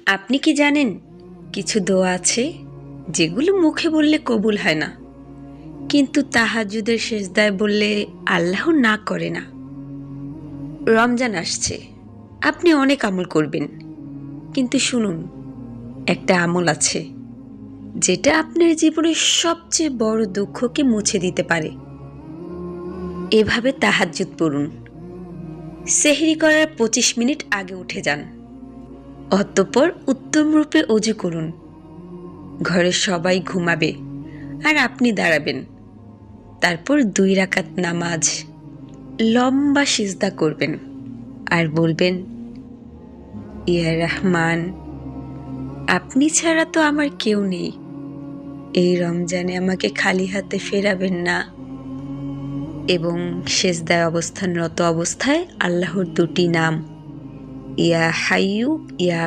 আপনি কি জানেন কিছু দোয়া আছে যেগুলো মুখে বললে কবুল হয় না, কিন্তু তাহাজ্জুদের সেজদায় বললে আল্লাহ না করে না? রমজান আসছে, আপনি অনেক আমল করবেন, কিন্তু শুনুন, একটা আমল আছে যেটা আপনার জীবনের সবচেয়ে বড় দুঃখকে মুছে দিতে পারে। এভাবে তাহাজ্জুদ পড়ুন। সেহরি করার 25 মিনিট আগে উঠে যান, অতঃপর উত্তম রূপে অজু করুন। ঘরের সবাই ঘুমাবে আর আপনি দাঁড়াবেন। তারপর 2 রাকাত নামাজ, লম্বা সিজদা করবেন আর বলবেন, ইয়া রহমান, আপনি ছাড়া তো আমার কেউ নেই, এই রমজানে আমাকে খালি হাতে ফেরাবেন না। এবং সেজদায় অবস্থানরত অবস্থায় আল্লাহর 2টি নাম, ইয়া হাইয়ু ইয়া